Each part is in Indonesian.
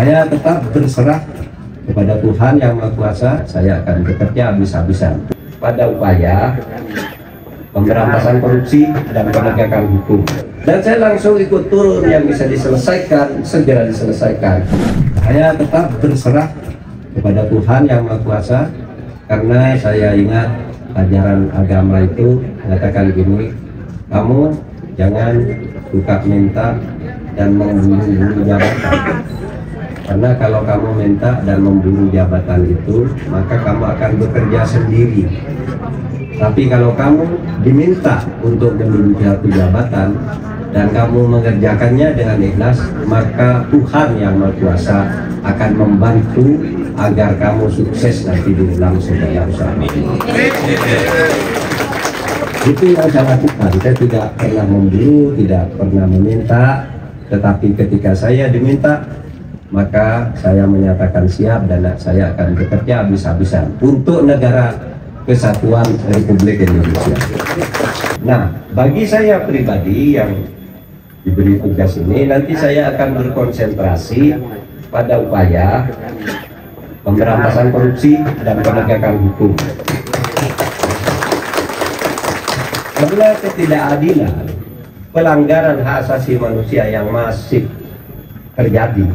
Saya tetap berserah kepada Tuhan Yang Maha Kuasa. Saya akan bekerja habis-habisan pada upaya pemberantasan korupsi dan penegakan hukum. Dan saya langsung ikut turun, yang bisa diselesaikan segera diselesaikan. Saya tetap berserah kepada Tuhan Yang Maha Kuasa, karena saya ingat ajaran agama itu mengatakan gini, kamu jangan suka minta dan memburu jabatan. Karena kalau kamu minta dan memburu jabatan itu, maka kamu akan bekerja sendiri. Tapi kalau kamu diminta untuk memburu satu jabatan dan kamu mengerjakannya dengan ikhlas, maka Tuhan Yang Maha Kuasa akan membantu agar kamu sukses nanti di dalam segala usaha. Itu yang saya lakukan. Saya tidak pernah memburu, tidak pernah meminta, tetapi ketika saya diminta, maka saya menyatakan siap dan saya akan bekerja habis-habisan untuk negara kesatuan Republik Indonesia. Nah, bagi saya pribadi yang diberi tugas ini, nanti saya akan berkonsentrasi pada upaya pemberantasan korupsi dan penegakan hukum. Karena ketidakadilan, pelanggaran hak asasi manusia yang masif terjadi,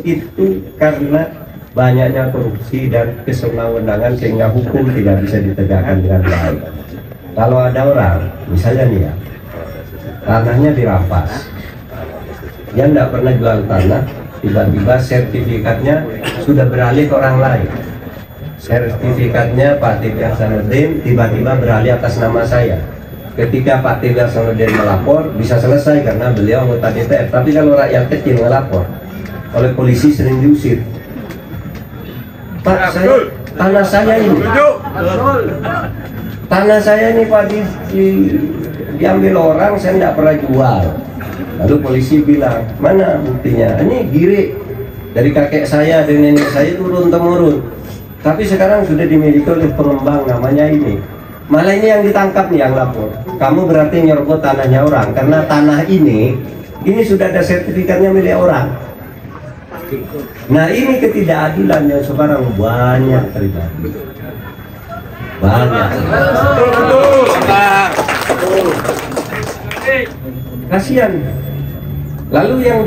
itu karena banyaknya korupsi dan kesenang-wenangan sehingga hukum tidak bisa ditegakkan dengan baik. Kalau ada orang, misalnya nih ya, tanahnya dirampas, dia tidak pernah jual tanah, tiba-tiba sertifikatnya sudah beralih ke orang lain. Sertifikatnya Pak Tibia Hasanuddin tiba-tiba beralih atas nama saya. Ketika Pak Tibia Hasanuddin melapor, bisa selesai karena beliau anggota DPR. Tapi kalau rakyat kecil melapor, oleh polisi sering diusir. Pak, tanah saya ini, tanah saya ini Pak diambil orang, saya tidak pernah jual. Lalu polisi bilang, mana buktinya? Ini girik dari kakek saya dan nenek saya turun temurun. Tapi sekarang sudah dimiliki oleh pengembang namanya ini. Malah ini yang ditangkap nih yang lapor. Kamu berarti nyerobot tanahnya orang, karena tanah ini sudah ada sertifikatnya milik orang. Nah, ini ketidakadilan yang sekarang banyak terjadi. Banyak. Kasihan. Lalu yang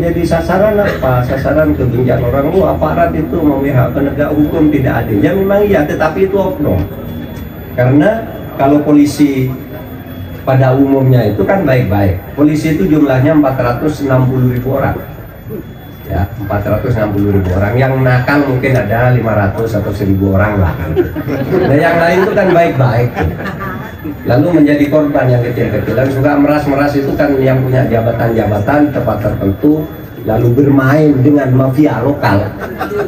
jadi sasaran apa? Sasaran kebencian orang. Aparat itu memihak penegak hukum tidak adil. Ya memang iya, tetapi itu oknum. Karena kalau polisi pada umumnya itu kan baik-baik. Polisi itu jumlahnya 460.000 orang. Ya, 460.000 orang. Yang nakal mungkin ada 500 atau 1.000 orang lah. Nah, yang lain itu kan baik-baik. Lalu menjadi korban yang kecil-kecilan, suka meras-meras itu kan yang punya jabatan-jabatan tempat tertentu, lalu bermain dengan mafia lokal.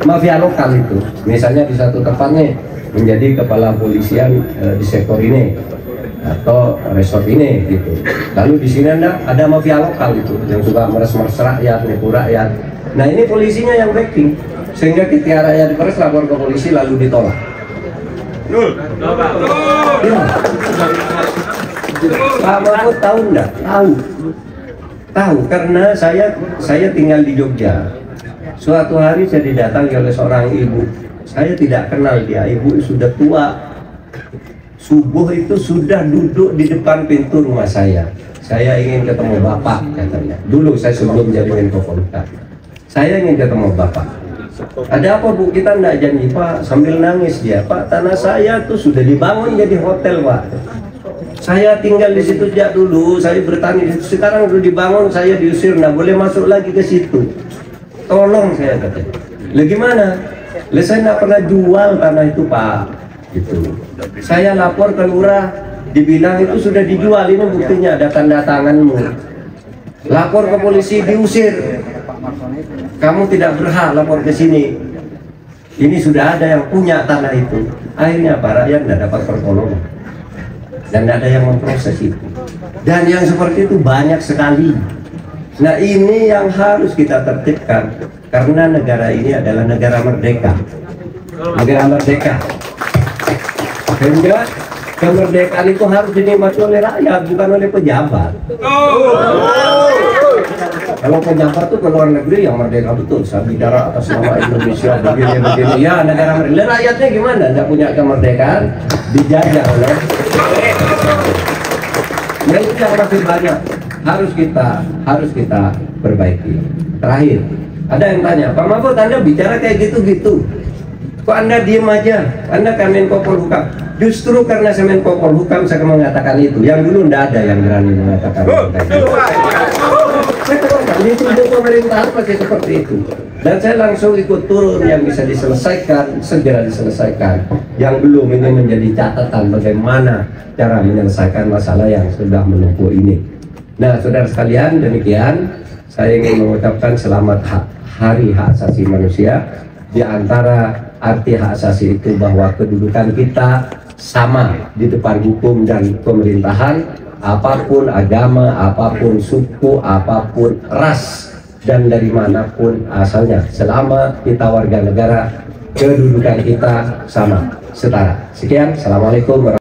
Mafia lokal itu, misalnya di satu tempat nih, menjadi kepala polisian di sektor ini atau resort ini gitu. Lalu di sini ada mafia lokal itu yang suka meres-meres rakyat, nipu rakyat. Nah, ini polisinya yang backing, sehingga ketika rakyat diperes lapor ke polisi lalu ditolak. Ya. Pak Mahfud tahu enggak? Tahu karena saya tinggal di Jogja. Suatu hari saya didatangi oleh seorang ibu. Saya tidak kenal dia, ibu sudah tua. Subuh itu sudah duduk di depan pintu rumah saya. Saya ingin ketemu Bapak, katanya. Dulu saya sebelum jadi Menko Polhukam. Saya ingin ketemu Bapak. Ada apa Bu? Kita enggak janji Pak. Sambil nangis dia, Pak, tanah saya tuh sudah dibangun jadi hotel Pak. Saya tinggal di situ sejak dulu, saya bertani di situ. Sekarang sudah dibangun, saya diusir, nggak boleh masuk lagi ke situ. Tolong saya katanya. Lah gimana? Lah saya nggak pernah jual tanah itu Pak. Gitu. Saya lapor ke lurah, dibilang itu sudah dijual, ini buktinya ada tanda tanganmu. Lapor ke polisi, diusir. Kamu tidak berhak lapor ke sini. Ini sudah ada yang punya tanah itu. Akhirnya para rakyat tidak dapat pertolongan dan tidak ada yang memproses itu. Dan yang seperti itu banyak sekali. Nah, ini yang harus kita tertibkan karena negara ini adalah negara merdeka. Negara merdeka. Sehingga kemerdekaan itu harus dinikmati oleh rakyat, bukan oleh pejabat. Kalau pejabat tuh ke luar negeri yang merdeka betul, saya bicara atas nama Indonesia begini, ya negara merdeka. Rakyatnya gimana? Nggak punya kemerdekaan, dijajah oleh. Yang yang masih banyak harus kita perbaiki. Terakhir, ada yang tanya, Pak Mahfud, Anda bicara kayak gitu-gitu, kok Anda diem aja? Anda kan Menko Polhukam. Justru karena saya Menko Polhukam saya mengatakan itu. Yang dulu tidak ada yang berani mengatakan itu. Di tubuh pemerintahan masih seperti itu. Dan saya langsung ikut turun, yang bisa diselesaikan segera diselesaikan. Yang belum, ini menjadi catatan bagaimana cara menyelesaikan masalah yang sudah menumpuk ini. Nah, saudara sekalian, demikian saya ingin mengucapkan selamat Hari Hak Asasi Manusia. Di antara arti hak asasi itu bahwa kedudukan kita sama di depan hukum dan pemerintahan, apapun agama, apapun suku, apapun ras, dan dari manapun asalnya, selama kita warga negara, kedudukan kita sama, setara. Sekian, assalamualaikum warahmatullahi wabarakatuh.